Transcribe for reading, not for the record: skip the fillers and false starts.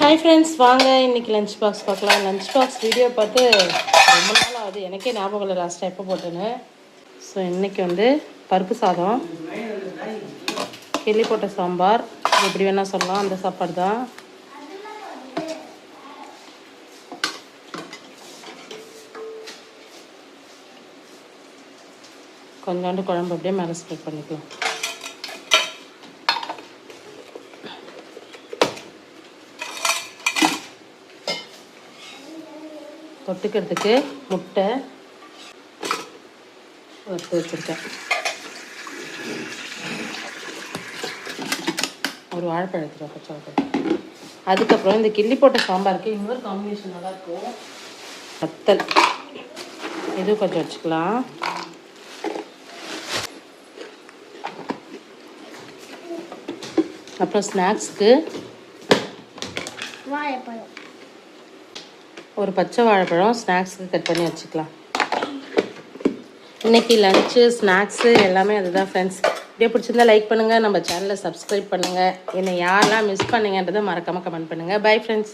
Hi friends, வாங்க இன்றைக்கி lunch box பார்க்கலாம். லஞ்ச் பாக்ஸ் வீடியோ பார்த்து ரொம்ப நாள் ஆகுது, எனக்கே ஞாபகம் இல்லை லாஸ்ட்டாக எப்போ போட்டேன்னு. ஸோ இன்றைக்கி வந்து பருப்பு சாதம், கிள்ளி போட்ட சாம்பார், எப்படி வேணால் சொல்லலாம், அந்த சாப்பாடு தான். கொஞ்சோண்டு குழம்பு அப்படியே மேலே ஸ்ப்ரெட் பண்ணிக்கலாம். தொட்டுக்கிறதுக்கு முட்டை வறுத்து வச்சுருக்கேன், ஒரு வாழைப்பழம் எடுத்துருக்கேன், பச்சை வாழைப்பழம். அதுக்கப்புறம் இந்த கிள்ளி போட்ட சாம்பாருக்கு இன்னொரு காம்பினேஷன் நல்லாயிருக்கும், வத்தல். இதுவும் கொஞ்சம் வச்சுக்கலாம். அப்புறம் ஸ்நாக்ஸ்க்கு வாழைப்பழம், ஒரு பச்சை வாழைப்பழம் ஸ்நாக்ஸுக்கு கட் பண்ணி வச்சுக்கலாம். இன்றைக்கி லன்ச்சு ஸ்நாக்ஸு எல்லாமே அதுதான் ஃப்ரெண்ட்ஸ். வீடியோ பிடிச்சிருந்தா லைக் பண்ணுங்கள், நம்ம சேனலை சப்ஸ்கிரைப் பண்ணுங்கள். என்னை யாரெல்லாம் மிஸ் பண்ணுங்கன்றதை மறக்காமல் கமெண்ட் பண்ணுங்கள். Bye friends.